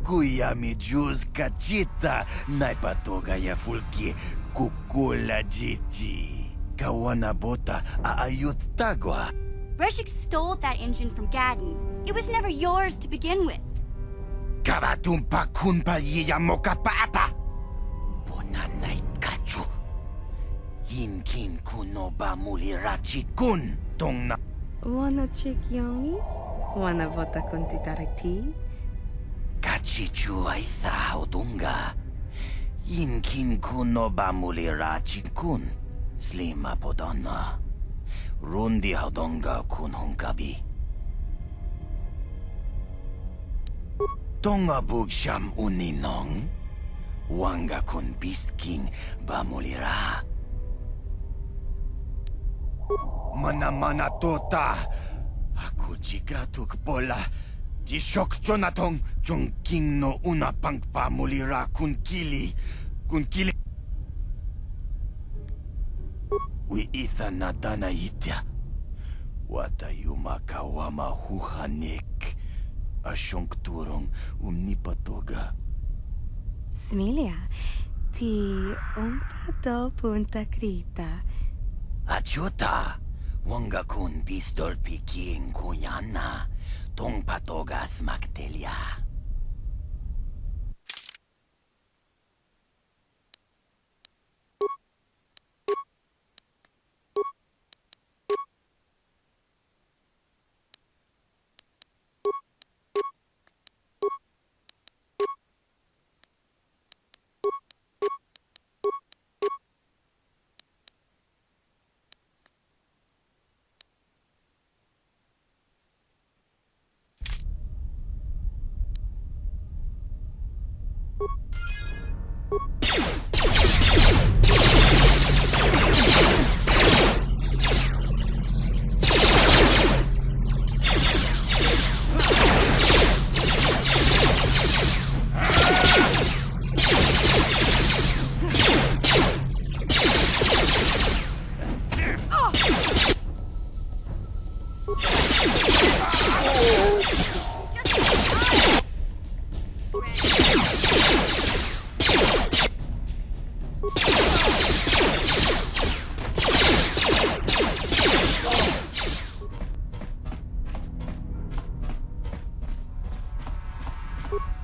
Kuya mi juz kachita naipatoga ya fulki kukula jiji. Kawana bota aayut tagwa. Breshik stole that engine from Gadden. It was never yours to begin with. Karatumpa kunpa yiyamoka paata. Bonanay kachu. Yinkin kuno ba mulirachi kun tong na. Wanna chick yongi? Wanna vota con titariti? Kachichu ay odunga. Yinkin kuno ba mulirachi kun. Slima podonna. Rundi hodonga kun honkabi. Tonga bugsham uninong. Wanga kun beast king ba mulira. Mana tota. Aku jigratuk pola. Jishok Jonatong Jong King no una pangpa mulira kun kili. Wi itha na dana itya. Wata yuma kawama huhanik. Asyong turong umnipatoga. Smilia, ti umpato punta krita. Achuta, wanga kun pistol piking kuyana. Tong patogas magtelia.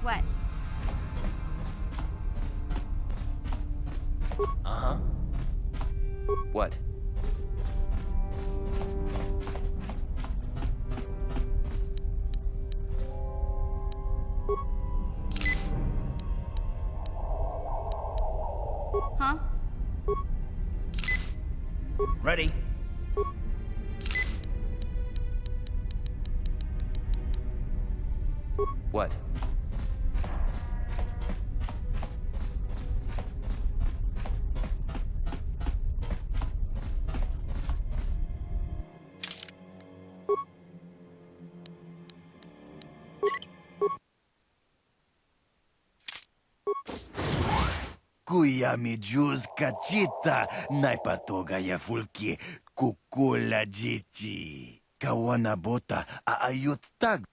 What? Uh-huh. What? Huh? Ready? What? Kuya mi juz kachita naipatoga ya fulki kukula jiji. Kawana bota aayut tag.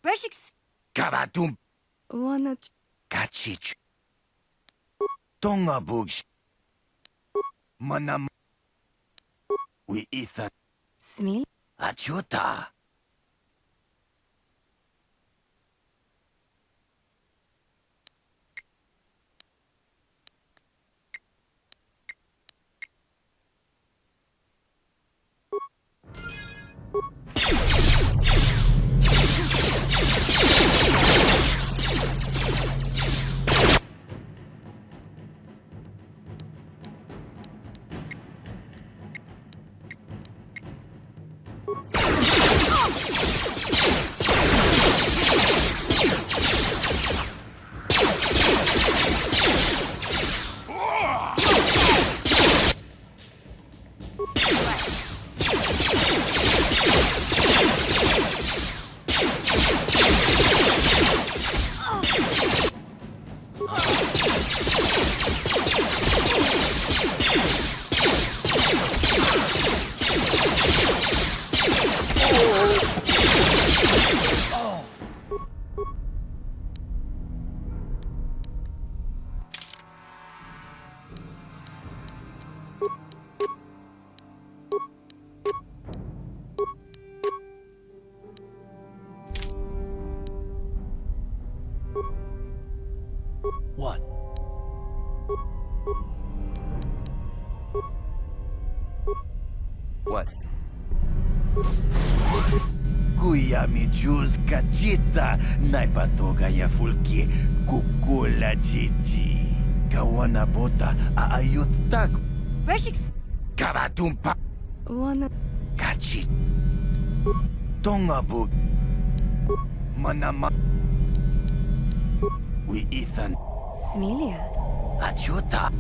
Breshik's Karatum Wanna kachich. Tonga bugsh. Manam. Wi itha. Smil? Achuta. What? Kuya mi juz kachita naipatoga ya fulki kukula jiji. Kawana bota aayut tag. Reshik's Kavatumpa Wanna... kachit. Tongabug. Manama. We Ethan. Smilia. Achuta.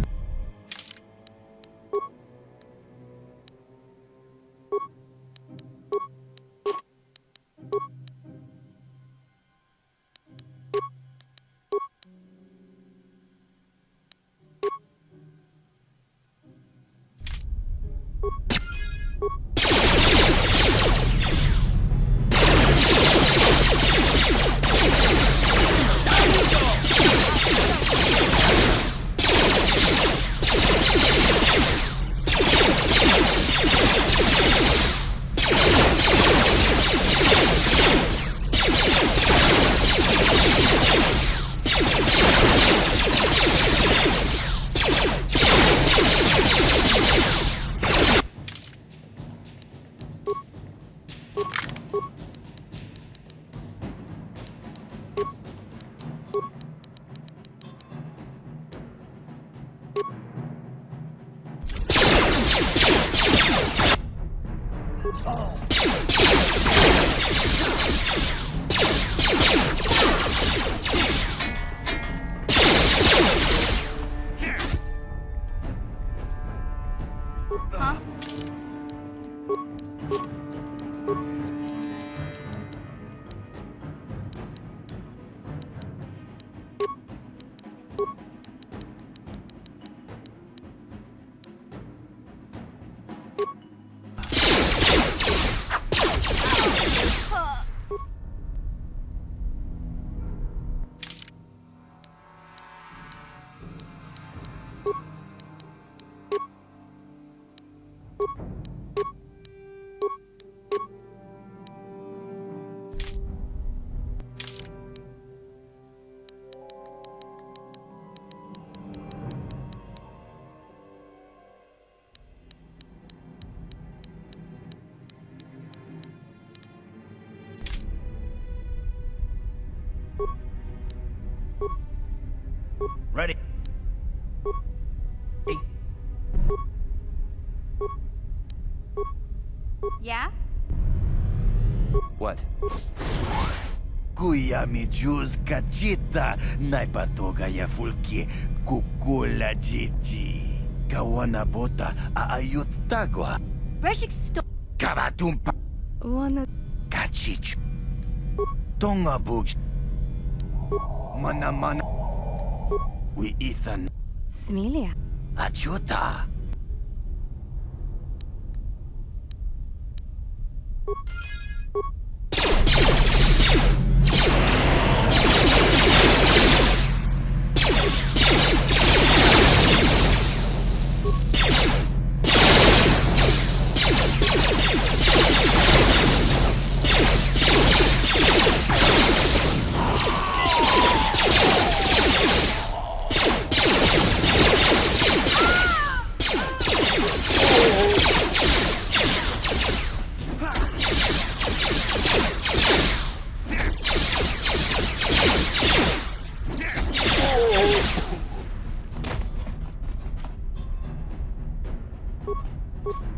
huh? Ready. Yeah? What? Kuya mi juz kachita naipatoga ya fulki kukula jiji. Kawana bota aayut tagwa. Reshik stole. Kavatumpa Wanna... kachich. Tongabug. Manamana. We Ethan. Smilia. Achuta.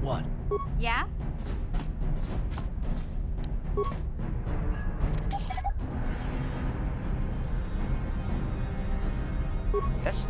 What? Yeah? Yes?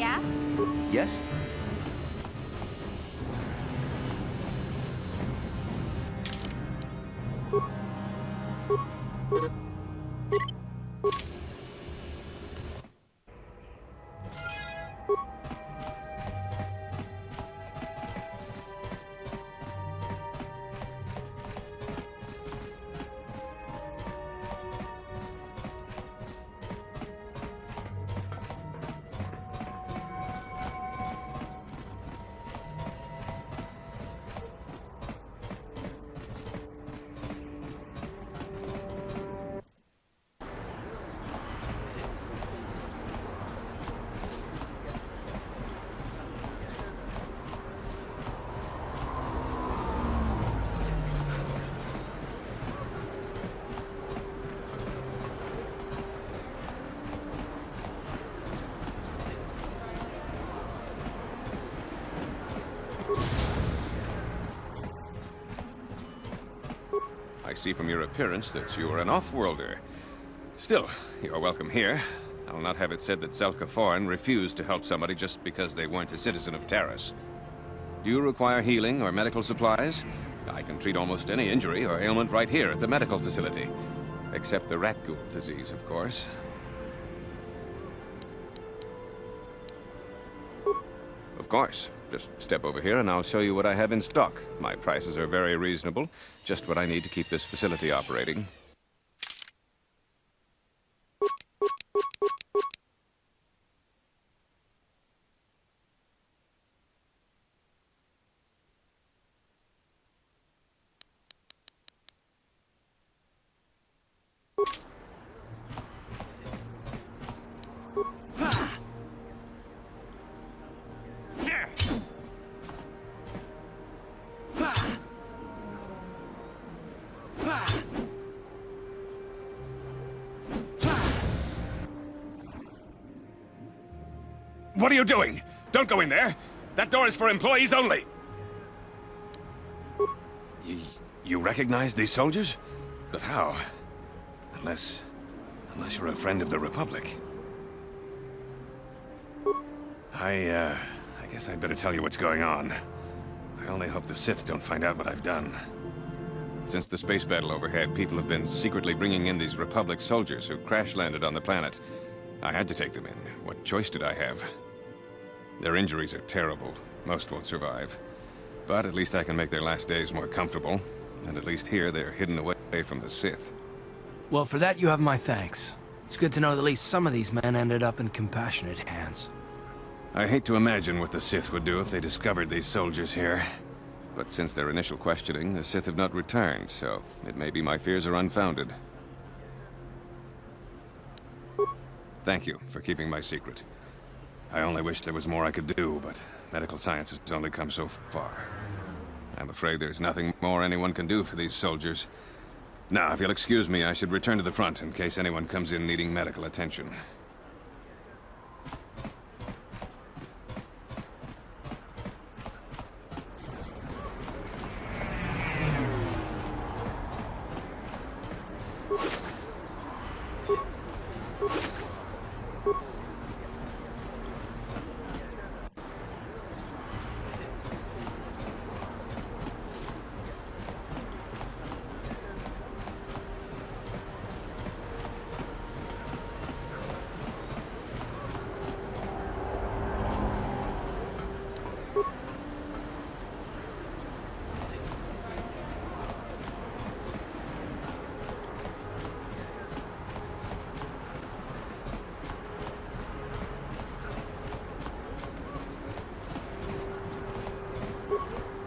Yeah? Yes? I see from your appearance that you are an off-worlder. Still, you are welcome here. I'll not have it said that Selka-Foreign refused to help somebody just because they weren't a citizen of Taris. Do you require healing or medical supplies? I can treat almost any injury or ailment right here at the medical facility. Except the rat ghoul disease, of course. Of course. Just step over here and I'll show you what I have in stock. My prices are very reasonable. Just what I need to keep this facility operating. What are you doing? Don't go in there! That door is for employees only! You recognize these soldiers? But how? Unless you're a friend of the Republic. I guess I'd better tell you what's going on. I only hope the Sith don't find out what I've done. Since the space battle overhead, people have been secretly bringing in these Republic soldiers who crash-landed on the planet. I had to take them in. What choice did I have? Their injuries are terrible. Most won't survive. But at least I can make their last days more comfortable. And at least here, they're hidden away from the Sith. Well, for that you have my thanks. It's good to know that at least some of these men ended up in compassionate hands. I hate to imagine what the Sith would do if they discovered these soldiers here. But since their initial questioning, the Sith have not returned, so it may be my fears are unfounded. Thank you for keeping my secret. I only wish there was more I could do, but medical science has only come so far. I'm afraid there's nothing more anyone can do for these soldiers. Now, if you'll excuse me, I should return to the front in case anyone comes in needing medical attention.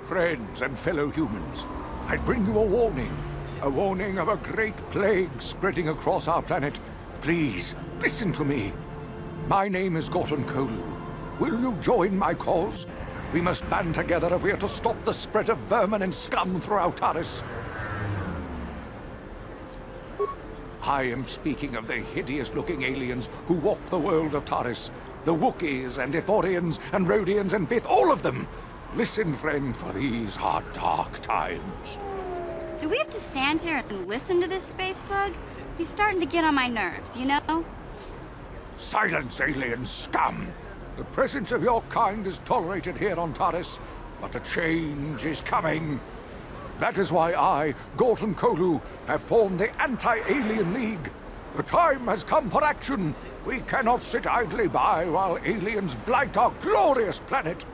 Friends and fellow humans, I bring you a warning of a great plague spreading across our planet. Please, listen to me. My name is Gorton Kolu. Will you join my cause? We must band together if we are to stop the spread of vermin and scum throughout Taris. I am speaking of the hideous-looking aliens who walk the world of Taris. The Wookiees and Ithorians and Rhodians and Bith, all of them. Listen, friend, for these are dark times. Do we have to stand here and listen to this space slug? He's starting to get on my nerves, you know? Silence, alien scum! The presence of your kind is tolerated here on Taris, but a change is coming. That is why I, Gorton Kolu, have formed the Anti-Alien League. The time has come for action. We cannot sit idly by while aliens blight our glorious planet.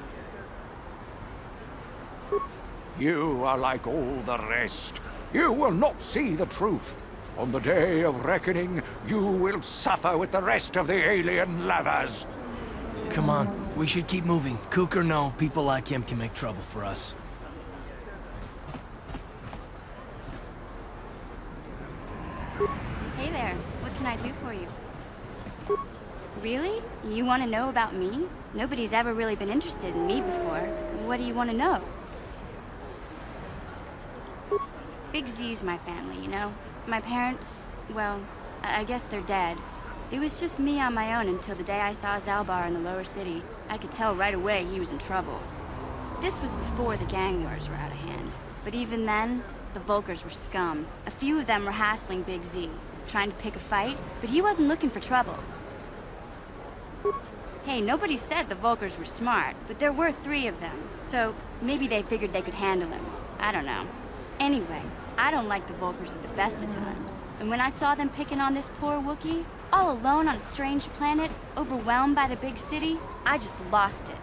You are like all the rest. You will not see the truth. On the day of reckoning, you will suffer with the rest of the alien lovers. Come on, we should keep moving. Kook or no, people like him can make trouble for us. Hey there, what can I do for you? Really? You want to know about me? Nobody's ever really been interested in me before. What do you want to know? Big Z's my family, you know? My parents, well, I guess they're dead. It was just me on my own until the day I saw Zalbar in the lower city. I could tell right away he was in trouble. This was before the gang wars were out of hand. But even then, the Vulkars were scum. A few of them were hassling Big Z, trying to pick a fight, but he wasn't looking for trouble. Hey, nobody said the Vulkars were smart, but there were 3 of them, so maybe they figured they could handle him. I don't know. Anyway, I don't like the Vulkars at the best of times. And when I saw them picking on this poor Wookiee, all alone on a strange planet, overwhelmed by the big city, I just lost it.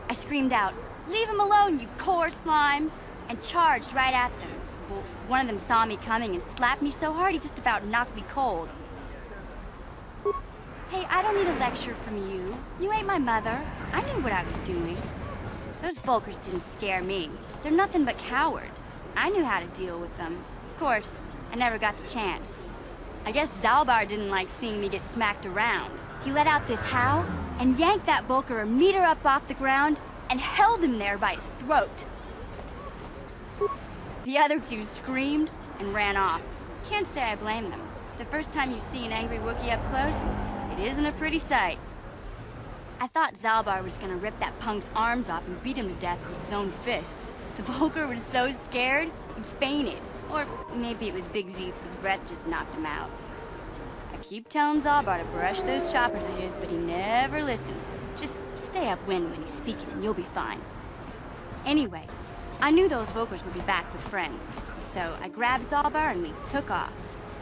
I screamed out, "Leave him alone, you core slimes!" and charged right at them. Well, one of them saw me coming and slapped me so hard he just about knocked me cold. Hey, I don't need a lecture from you. You ain't my mother. I knew what I was doing. Those Vulkars didn't scare me. They're nothing but cowards. I knew how to deal with them. Of course, I never got the chance. I guess Zalbar didn't like seeing me get smacked around. He let out this howl and yanked that Vulkar a meter up off the ground and held him there by his throat. The other 2 screamed and ran off. Can't say I blame them. The first time you see an angry Wookiee up close, it isn't a pretty sight. I thought Zalbar was gonna rip that punk's arms off and beat him to death with his own fists. The Vulkar was so scared, he fainted. Or maybe it was Big Z's breath just knocked him out. I keep telling Zalbar to brush those choppers of his, but he never listens. Just stay upwind when he's speaking and you'll be fine. Anyway, I knew those Vulkars would be back with Friend, so I grabbed Zalbar and we took off.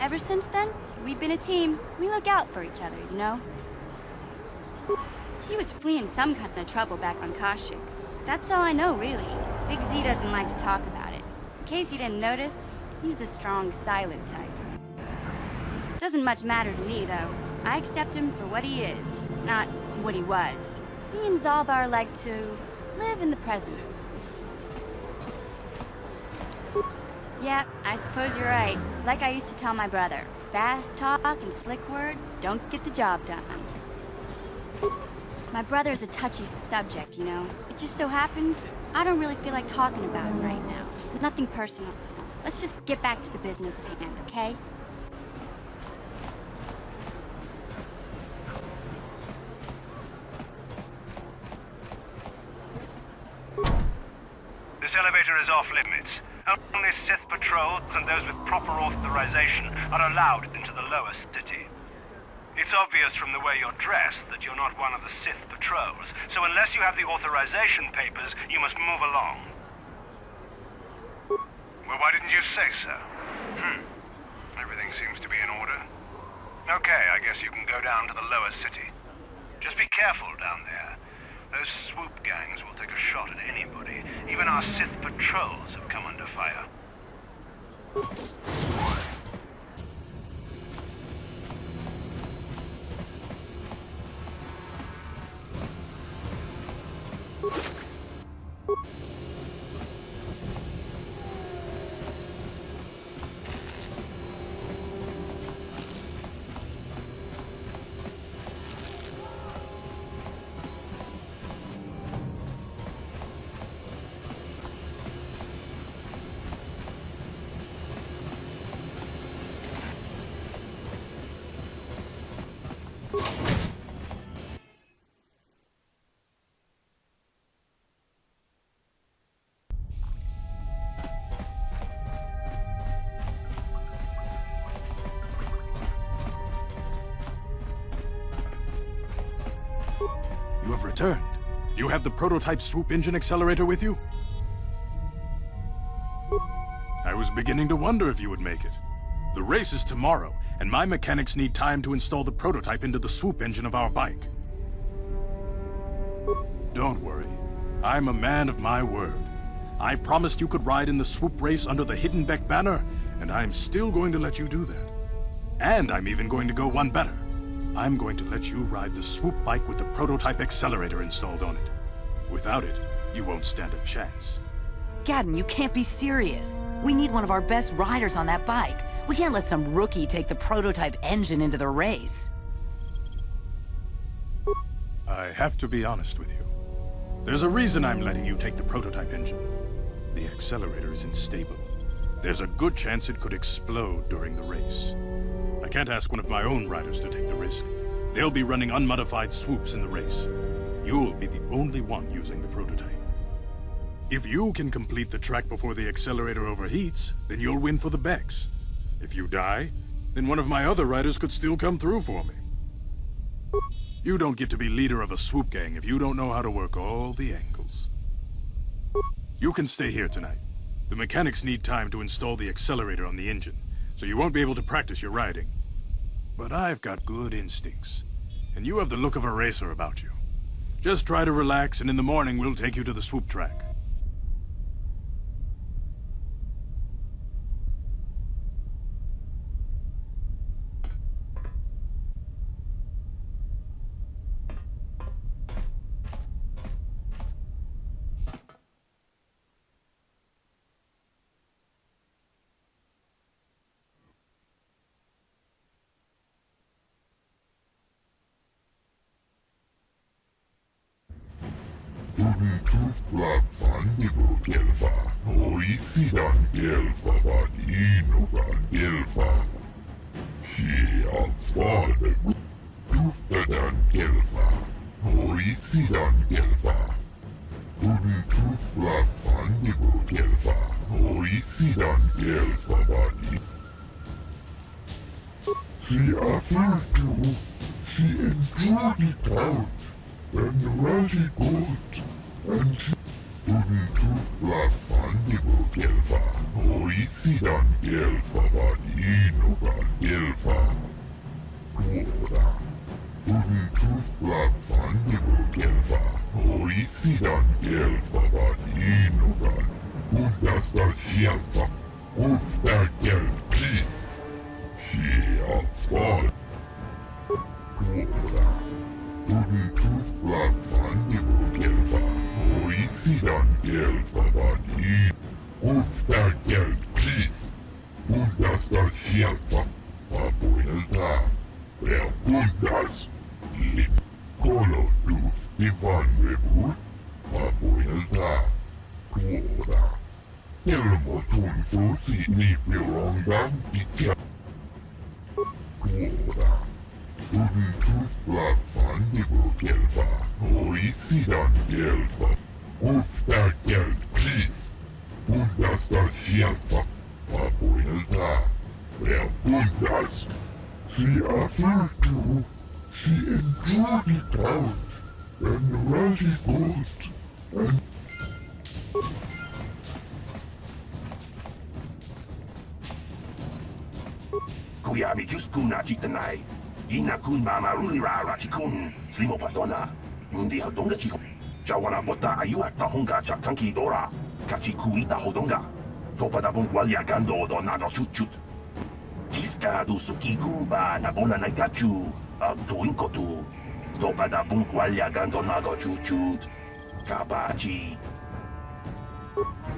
Ever since then, we've been a team. We look out for each other, you know? He was fleeing some kind of trouble back on Kashyyyk. That's all I know, really. Big Z doesn't like to talk about it. In case you didn't notice, he's the strong, silent type. Doesn't much matter to me, though. I accept him for what he is, not what he was. Me and Zalbar like to live in the present. Yeah, I suppose you're right. Like I used to tell my brother, fast talk and slick words don't get the job done. My brother's a touchy subject, you know? It just so happens, I don't really feel like talking about it right now. Nothing personal. Let's just get back to the business at hand, okay? This elevator is off limits. Only Sith patrols and those with proper authorization are allowed into the lower city. It's obvious from the way you're dressed that you're not one of the Sith patrols, so unless you have the authorization papers, you must move along. Well, why didn't you say so? Everything seems to be in order. Okay, I guess you can go down to the lower city. Just be careful down there. Those swoop gangs will take a shot at anybody. Even our Sith patrols have come under fire. You have returned. You have the prototype swoop engine accelerator with you? I was beginning to wonder if you would make it. The race is tomorrow, and my mechanics need time to install the prototype into the swoop engine of our bike. Don't worry. I'm a man of my word. I promised you could ride in the swoop race under the Hidden Beck banner, and I'm still going to let you do that. And I'm even going to go one better. I'm going to let you ride the swoop bike with the prototype accelerator installed on it. Without it, you won't stand a chance. Gadden, you can't be serious. We need one of our best riders on that bike. We can't let some rookie take the prototype engine into the race. I have to be honest with you. There's a reason I'm letting you take the prototype engine. The accelerator is unstable. There's a good chance it could explode during the race. I can't ask one of my own riders to take the risk. They'll be running unmodified swoops in the race. You'll be the only one using the prototype. If you can complete the track before the accelerator overheats, then you'll win for the Becks. If you die, then one of my other riders could still come through for me. You don't get to be leader of a swoop gang if you don't know how to work all the angles. You can stay here tonight. The mechanics need time to install the accelerator on the engine, so you won't be able to practice your riding. But I've got good instincts, and you have the look of a racer about you. Just try to relax, and in the morning we'll take you to the swoop track. Kuyami Juskuna Chitanai, Ina Kun Mama Rulira Chikun, Slimo Padona, Mundi Hodonga Chico, Jawana Bota Ayuata Honga Chakanki Dora, Kachikuita Hodonga, Topada Bungualia Gando Donado Chut, Chiska du Suki Kumba Nabona Nagachu, Tuinkotu, Topada Bungualia Gando Nago Chut, Kabachi,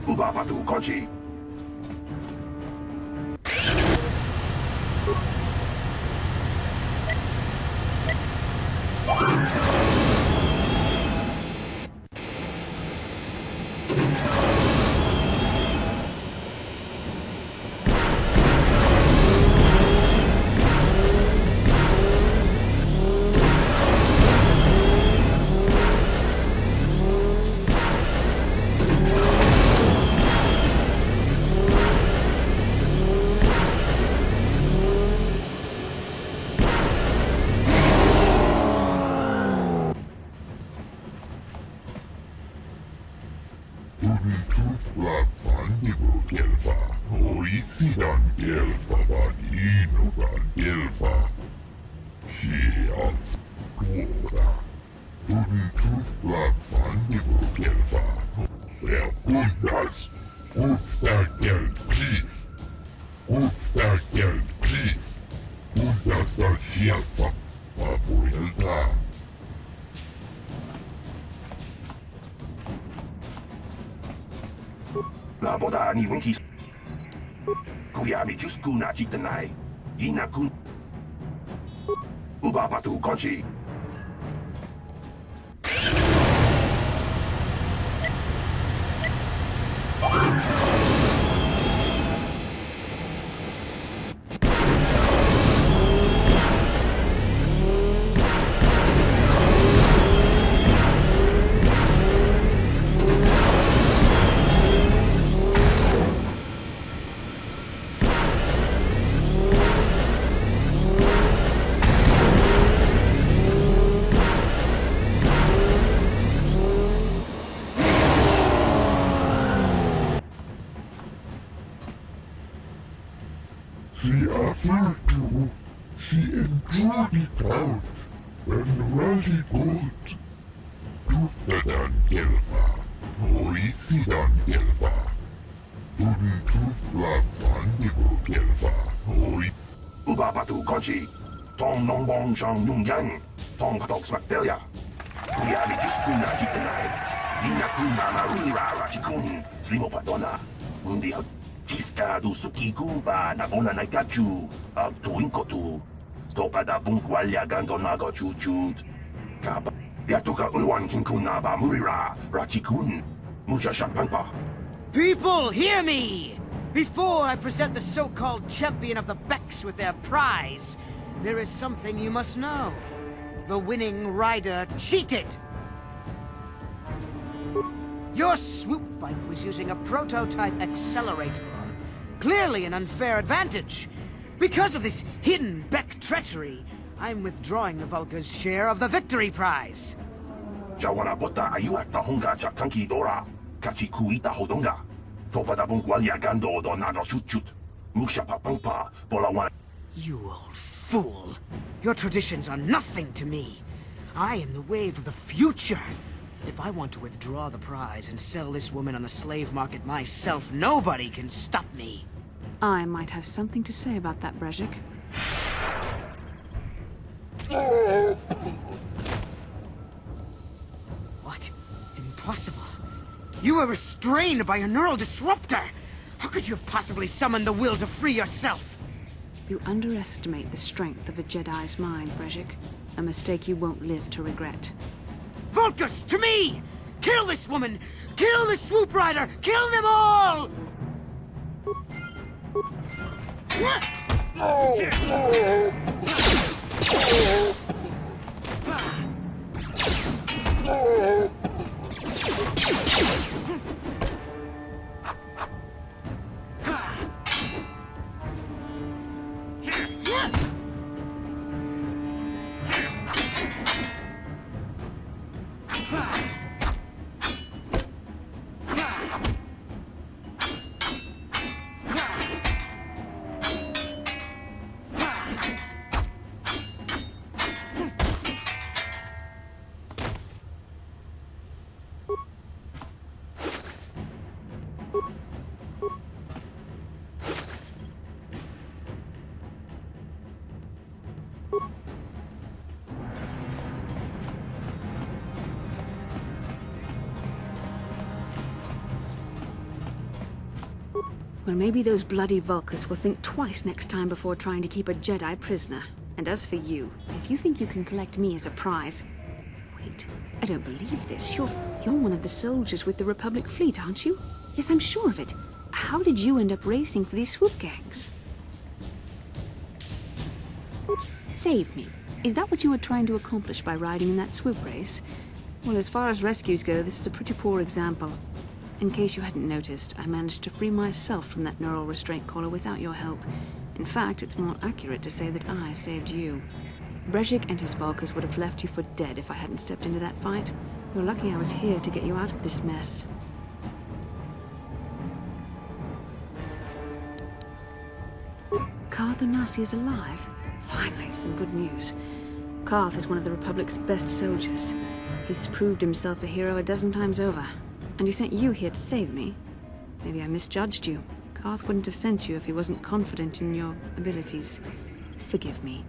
Ubabatu Kochi. 나보다 니 운기 구야미 주스쿠나 짓드나이 이나군 우바바두 거지 우바바두 거지 동농봉정 융양 동파독스막델야 구야미 주스쿠나 짓드나이 이나군 마마루니라라 지군 스리모파도나 운디헛 Tiskadu sukikuba na bona na gachu ag tuinkotu. Topada bungkwalya gandonago chuchut. Kaba yatuka ulwan kinkunaba murira rachikun. Mucha shampangpa. People, hear me! Before I present the so-called champion of the Becks with their prize, there is something you must know. The winning rider cheated! Your swoop bike was using a prototype accelerator. Clearly an unfair advantage. Because of this hidden Beck treachery, I'm withdrawing the Vulca's share of the victory prize. Jawana bota ayuata honga cha kanki dora. Kachi kuita hodonga. Topada bungkwalya gando do nago chuchut. Musha papangpa bolawan. You old fool. Your traditions are nothing to me. I am the wave of the future. If I want to withdraw the prize and sell this woman on the slave market myself, nobody can stop me. I might have something to say about that, Brejik. What? Impossible. You were restrained by a neural disruptor. How could you have possibly summoned the will to free yourself? You underestimate the strength of a Jedi's mind, Brejik. A mistake you won't live to regret. Vulcus, to me! Kill this woman! Kill the swoop rider! Kill them all! Well, maybe those bloody Vulcans will think twice next time before trying to keep a Jedi prisoner. And as for you, if you think you can collect me as a prize... Wait, I don't believe this. You're one of the soldiers with the Republic fleet, aren't you? Yes, I'm sure of it. How did you end up racing for these swoop gangs? Save me. Is that what you were trying to accomplish by riding in that swoop race? Well, as far as rescues go, this is a pretty poor example. In case you hadn't noticed, I managed to free myself from that neural restraint collar without your help. In fact, it's more accurate to say that I saved you. Brejik and his Vulcans would have left you for dead if I hadn't stepped into that fight. You're lucky I was here to get you out of this mess. Darth Onasi is alive. Finally, some good news. Darth is one of the Republic's best soldiers. He's proved himself a hero a dozen times over. And he sent you here to save me. Maybe I misjudged you. Darth wouldn't have sent you if he wasn't confident in your abilities. Forgive me.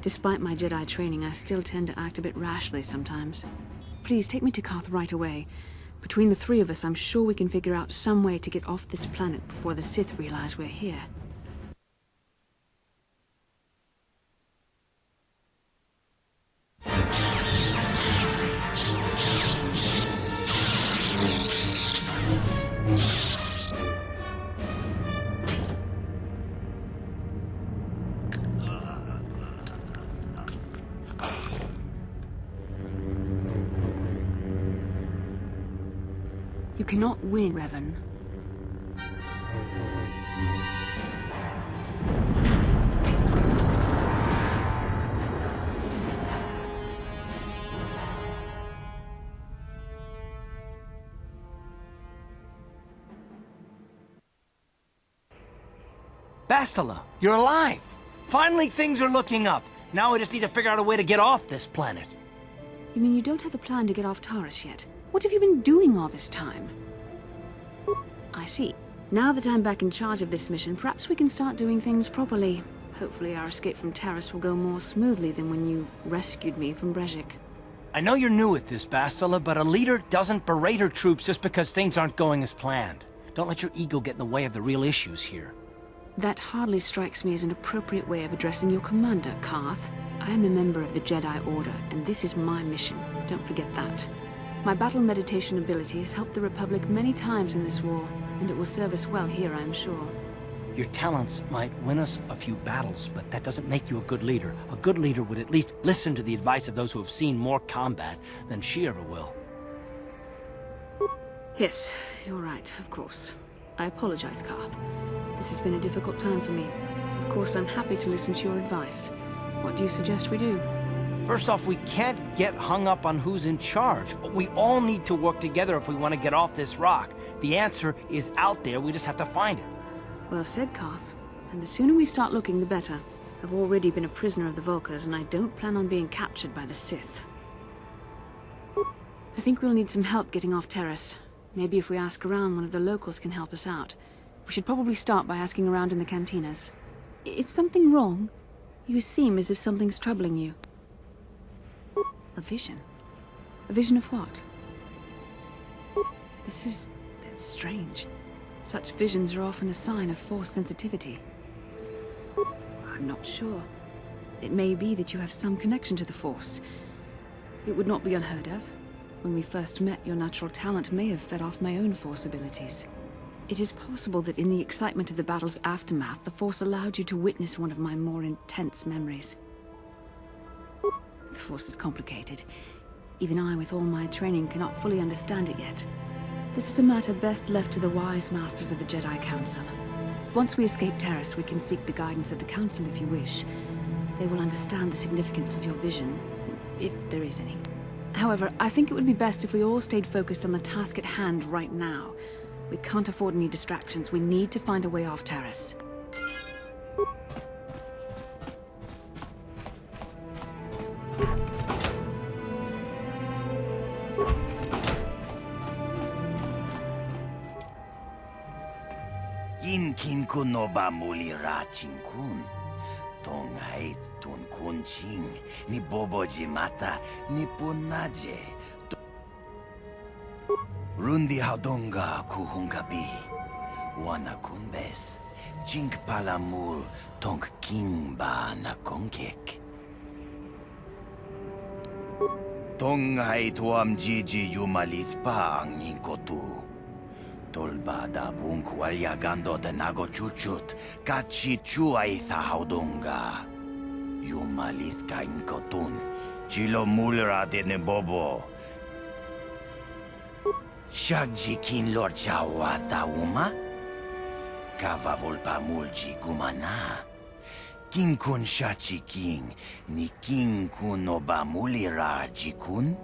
Despite my Jedi training, I still tend to act a bit rashly sometimes. Please, take me to Darth right away. Between the three of us, I'm sure we can figure out some way to get off this planet before the Sith realize we're here. You cannot win, Revan. Bastila, you're alive! Finally, things are looking up. Now we just need to figure out a way to get off this planet. You mean you don't have a plan to get off Taris yet? What have you been doing all this time? I see. Now that I'm back in charge of this mission, perhaps we can start doing things properly. Hopefully our escape from Taris will go more smoothly than when you rescued me from Graecus. I know you're new at this, Bastila, but a leader doesn't berate her troops just because things aren't going as planned. Don't let your ego get in the way of the real issues here. That hardly strikes me as an appropriate way of addressing your commander, Darth. I am a member of the Jedi Order, and this is my mission. Don't forget that. My battle meditation ability has helped the Republic many times in this war, and it will serve us well here, I'm sure. Your talents might win us a few battles, but that doesn't make you a good leader. A good leader would at least listen to the advice of those who have seen more combat than she ever will. Yes, you're right, of course. I apologize, Darth. This has been a difficult time for me. Of course, I'm happy to listen to your advice. What do you suggest we do? First off, we can't get hung up on who's in charge. We all need to work together if we want to get off this rock. The answer is out there, we just have to find it. Well said, Darth. And the sooner we start looking, the better. I've already been a prisoner of the Vulkars, and I don't plan on being captured by the Sith. I think we'll need some help getting off Taris. Maybe if we ask around, one of the locals can help us out. We should probably start by asking around in the cantinas. Is something wrong? You seem as if something's troubling you. A vision? A vision of what? It's strange. Such visions are often a sign of Force sensitivity. I'm not sure. It may be that you have some connection to the Force. It would not be unheard of. When we first met, your natural talent may have fed off my own Force abilities. It is possible that in the excitement of the battle's aftermath, the Force allowed you to witness one of my more intense memories. The Force is complicated. Even I, with all my training, cannot fully understand it yet. This is a matter best left to the wise masters of the Jedi Council. Once we escape Taris, we can seek the guidance of the Council if you wish. They will understand the significance of your vision, if there is any. However, I think it would be best if we all stayed focused on the task at hand right now. We can't afford any distractions. We need to find a way off Taris. Kin kun no ba muli ra ching kun. Tongai tun kun ching. Ni bobo jimata ni punaje. Rundi haudonga kuhungabi. Wana kunbes. Chink palamul tonk king ba na konkek. Tongai tuam jiji yumalit pa ang ninkotu. Tolba da bunk walyagando de nago chuchut, kachi chua itha haudonga. Yumalit ka inkotun, chilo mulra de nebobo. Shagji kin lor chawata uma? Kava volpa mulji gumana. King kun shachi king, ni king kun oba mulira jikun?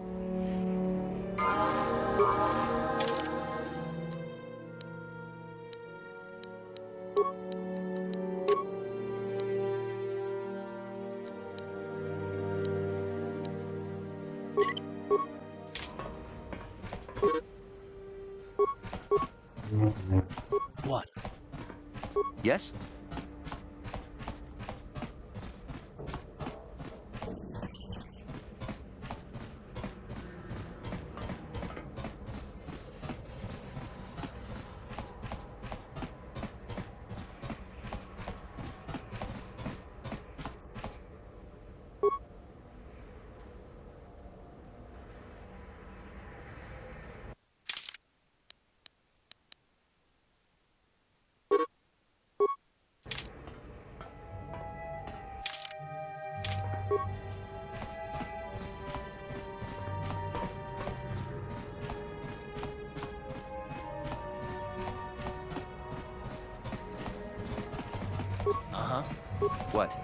What? Yes? Uh-huh. What?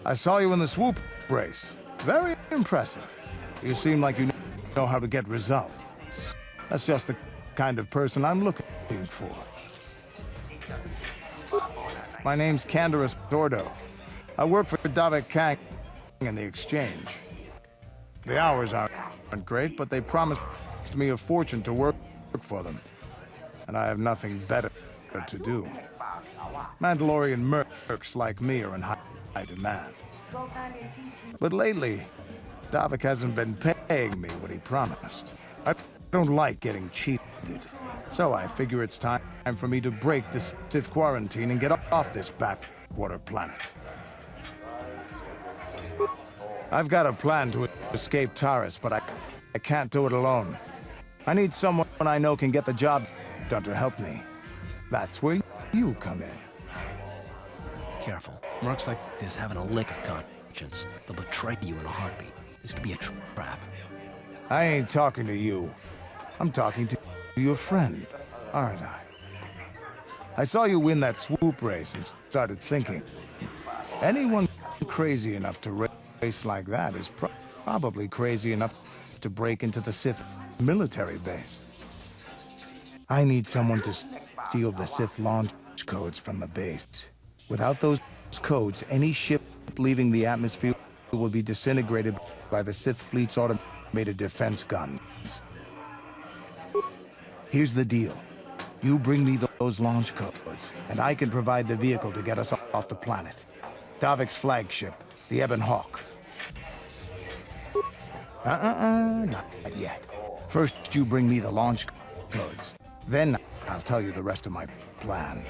I saw you in the swoop race. Very impressive. You seem like you know how to get results. That's just the kind of person I'm looking for. My name's Canderous Ordo. I work for Davik Kang in the exchange. The hours aren't great, but they promised me a fortune to work for them. And I have nothing better to do. Mandalorian mercs like me are in high demand. But lately, Davik hasn't been paying me what he promised. I don't like getting cheated. So I figure it's time for me to break this Sith quarantine and get off this backwater planet. I've got a plan to escape Taris, but I can't do it alone. I need someone I know can get the job done to help me. That's where you come in. Careful. Mercs like this haven't a lick of conscience. They'll betray you in a heartbeat. This could be a trap. I ain't talking to you. I'm talking to your friend, aren't I? I saw you win that swoop race and started thinking. Anyone crazy enough to race like that is probably crazy enough to break into the Sith military base. I need someone to steal the Sith launch codes from the base. Without those codes, any ship leaving the atmosphere will be disintegrated by the Sith fleet's automated defense guns. Here's the deal. You bring me those launch codes, and I can provide the vehicle to get us off the planet. Davik's flagship, the Ebon Hawk. Not yet. First, you bring me the launch codes. Then, I'll tell you the rest of my plan.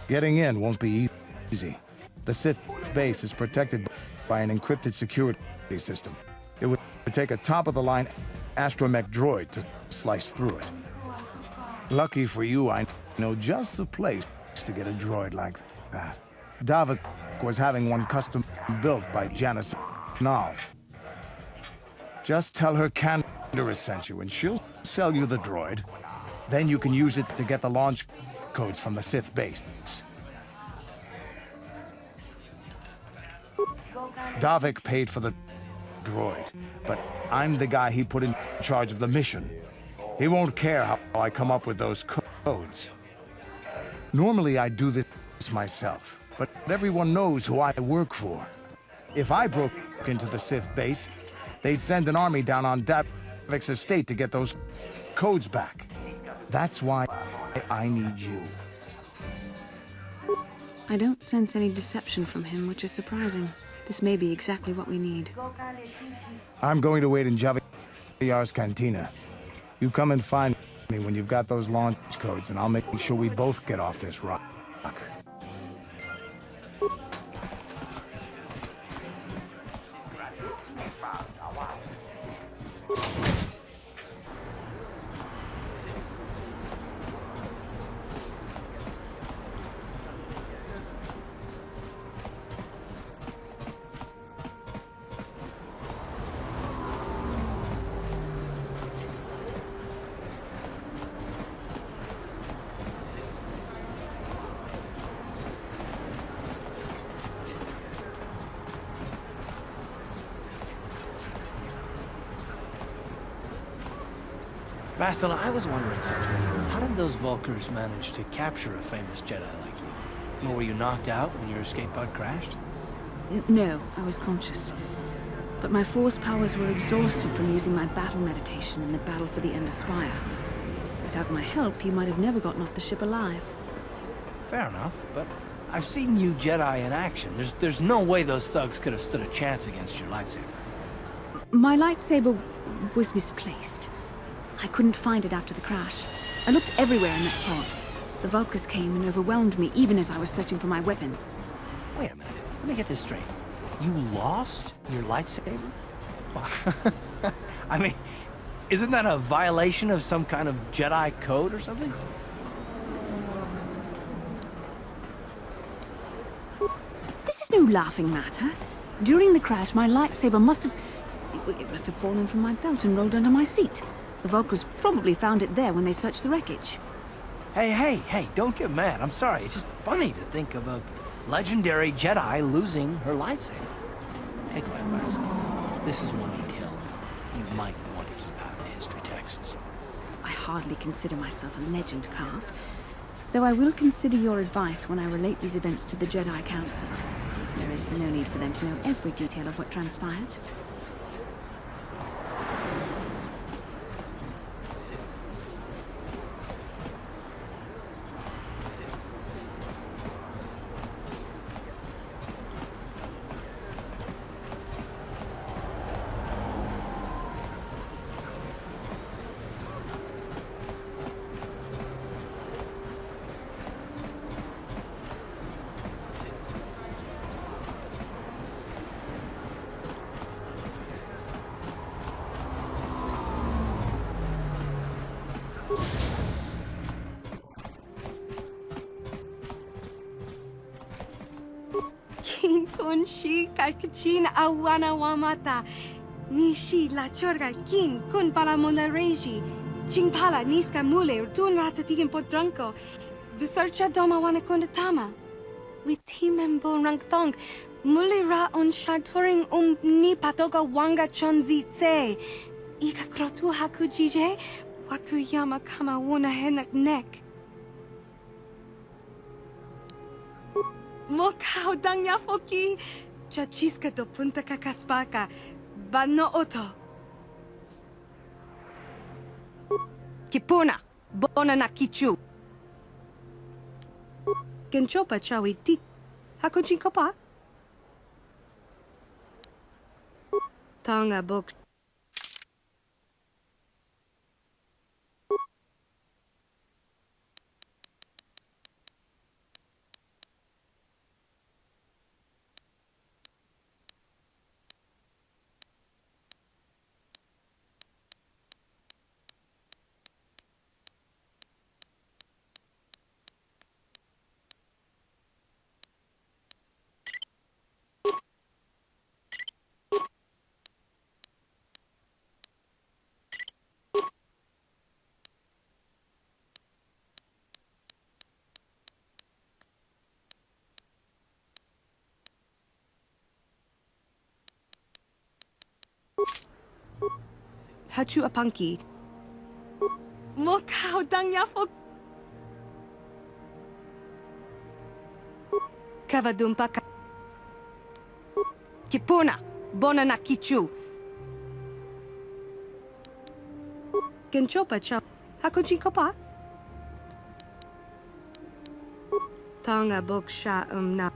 Getting in won't be easy. The Sith base is protected by an encrypted security system. It would take a top-of-the-line astromech droid to slice through it. Lucky for you, I know just the place to get a droid like that. Davik was having one custom built by Janice Nall. Just tell her Canderous sent you, and she'll sell you the droid. Then you can use it to get the launch codes from the Sith base. Davik paid for the droid, but I'm the guy he put in charge of the mission. He won't care how I come up with those codes. Normally I do this myself, but everyone knows who I work for. If I broke into the Sith base, they'd send an army down on Davik's estate to get those codes back. That's why I need you. I don't sense any deception from him, which is surprising. This may be exactly what we need. I'm going to wait in Javiar's cantina. You come and find me when you've got those launch codes, and I'll make sure we both get off this rock. Master, I was wondering something. How did those Vulkars manage to capture a famous Jedi like you? Or were you knocked out when your escape pod crashed? No, I was conscious. But my force powers were exhausted from using my battle meditation in the battle for the Ender Spire. Without my help, you might have never gotten off the ship alive. Fair enough, but I've seen you Jedi in action. There's no way those thugs could have stood a chance against your lightsaber. My lightsaber was misplaced. I couldn't find it after the crash. I looked everywhere in that pod. The Vulkars came and overwhelmed me even as I was searching for my weapon. Wait a minute. Let me get this straight. You lost your lightsaber? I mean, isn't that a violation of some kind of Jedi code or something? This is no laughing matter. During the crash, my lightsaber must have fallen from my belt and rolled under my seat. The Vulkars probably found it there when they searched the wreckage. Hey, don't get mad. I'm sorry. It's just funny to think of a legendary Jedi losing her lightsaber. Take my advice. This is one detail you might want to keep out of the history texts. I hardly consider myself a legend, Carth. Though I will consider your advice when I relate these events to the Jedi Council. There is no need for them to know every detail of what transpired. Kin shi kakachin awana wamata. Nishi la chorga kin kun pala monareji. Ching pala niska mule tun ratatigan podranko. The searcha doma wana kondatama. With timembo rangtong. Mule ra on shaturing ni patoga wanga chonzi tse. Ika krotu hakujije. Watu yama kama wuna henak nek. Mokao dangya foki. Chachiska do punta kakaspaka. Bano oto. Kipuna. Bona na kichu. Genchopa chawi ti. Hakuji kopa. Tonga book. Hachu apanki. Mokao dangya fok. Kavadumpa ka. Kipuna. Bona na kichu. Genchopa cha. Hakuji kopa. Tonga bok sha na.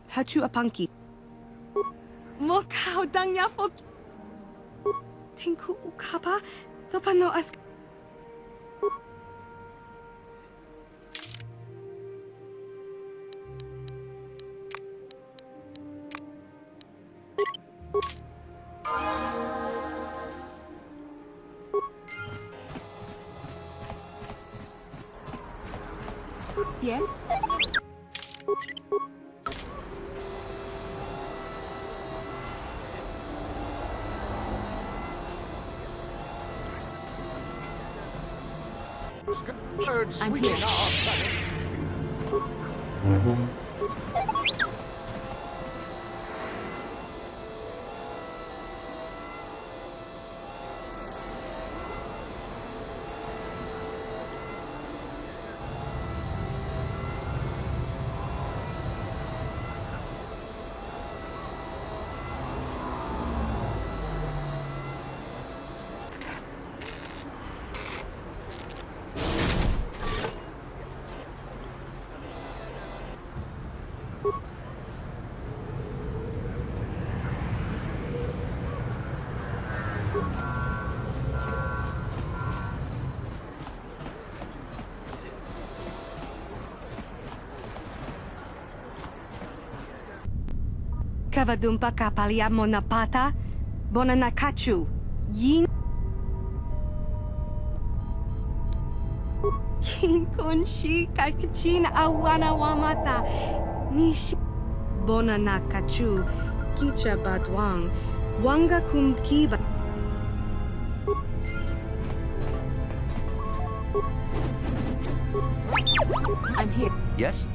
Hachu apanki. Mokao dangyafo. Tinku ukapa. Topano as. Yes? I'm here. Kavadumpa kapalia monapata. Bonanakachu. Yin. Kin konshi kakachin awana wamata. Nishi. Bonanakachu. Kicha badwang. Wanga kumkiba. I'm here. Yes?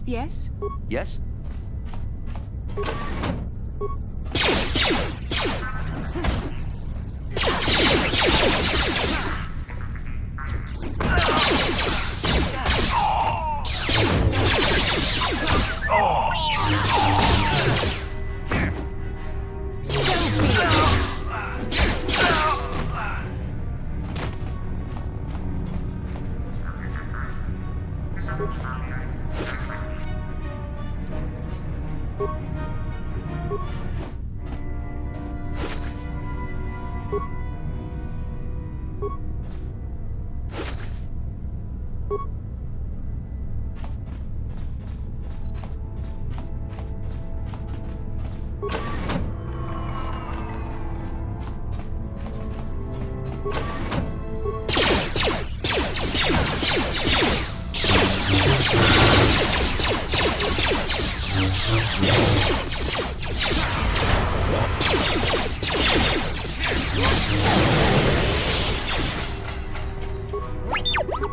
Yes? Yes?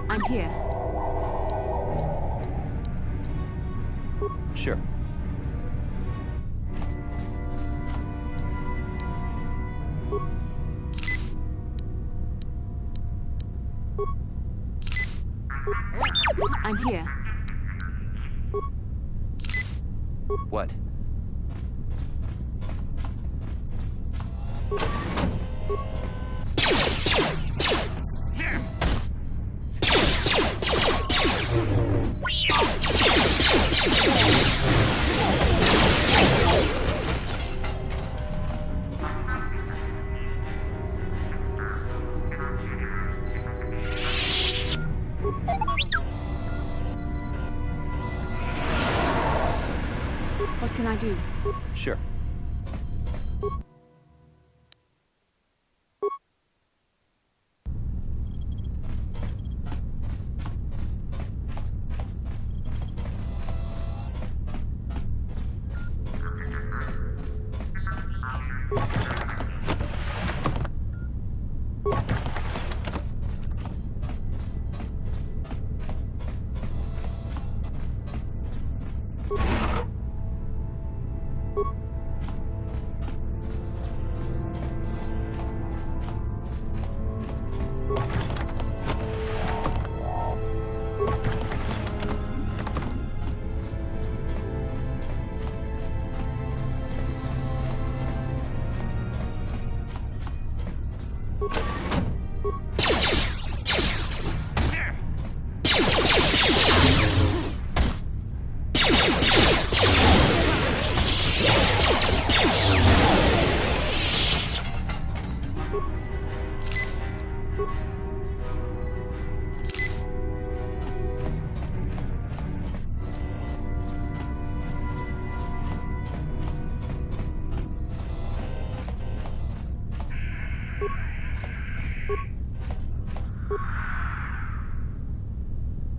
I'm here. Sure. I'm here. What? What can I do? Sure.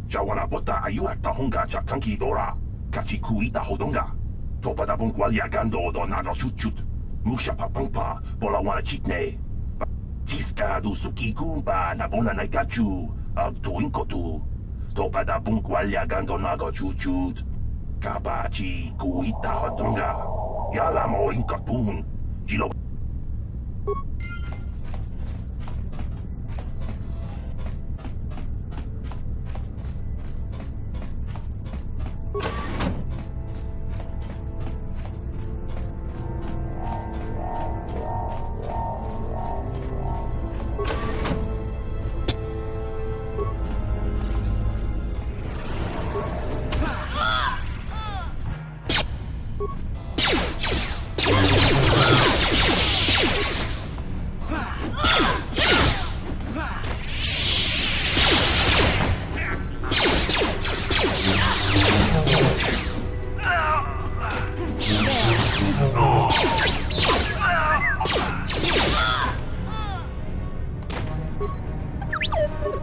Jawana bota ayuata honga cha kanki dora. Kachi kuita hodonga. Topa da bunqualia gando do naga chuchut. Musha papampa bola wana chitne. Chiska du suki kumpa na bona naigachu. Tuinkotu. Topa da bunqualia gando naga chuchut. Kabachi kuita hodonga. Yala mo inkatun. Jilo.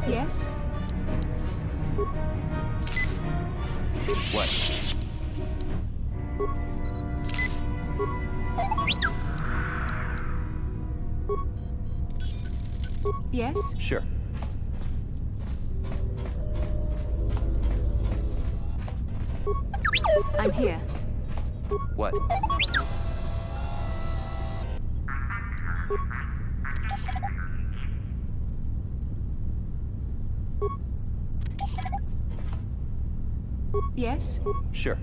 Yes? What? Yes? Sure. I'm here. What? Yes? Sure.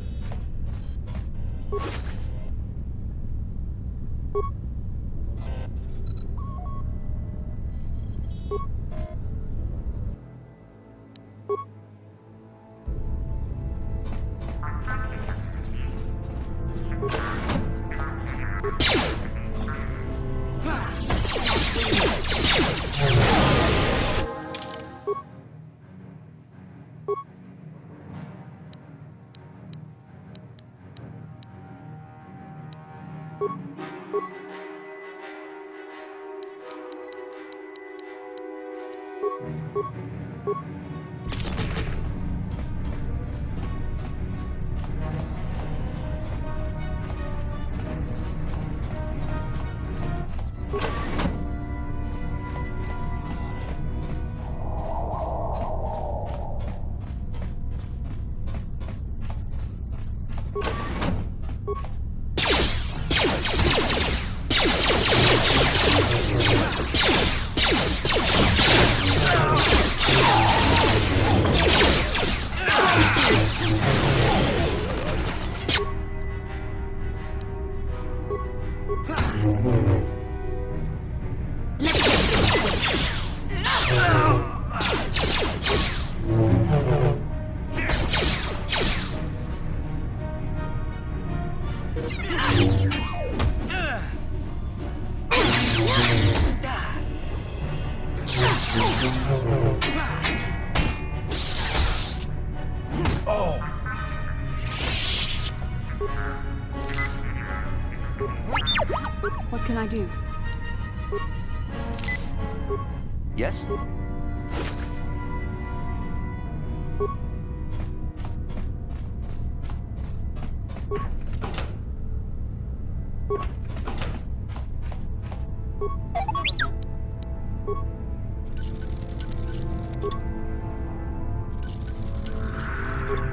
What can I do? Yes?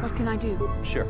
What can I do? Sure.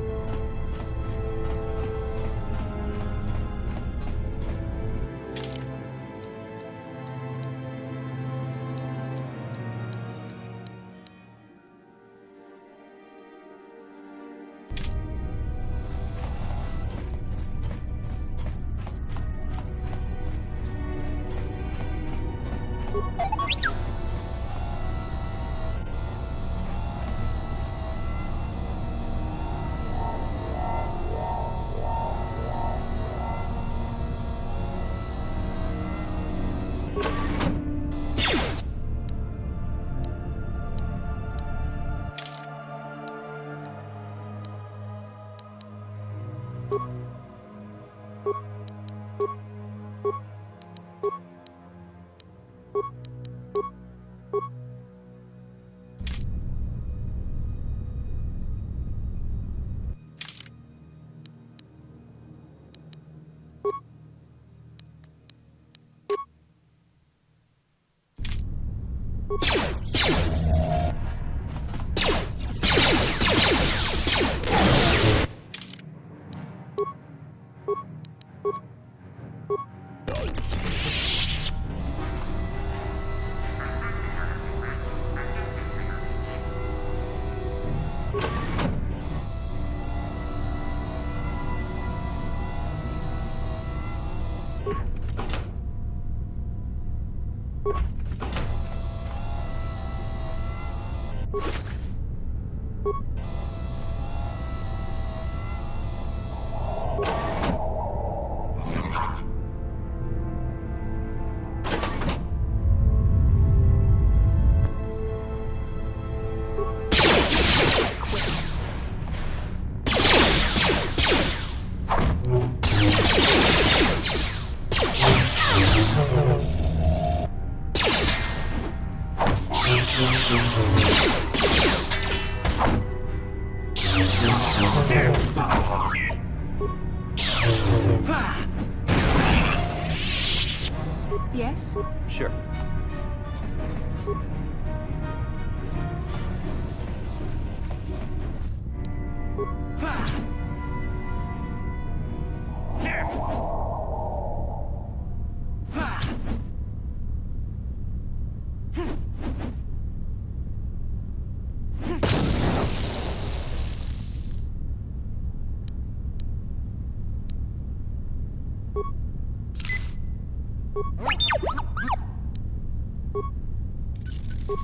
Yes? Sure.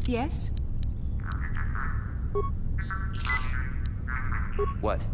Yes? What?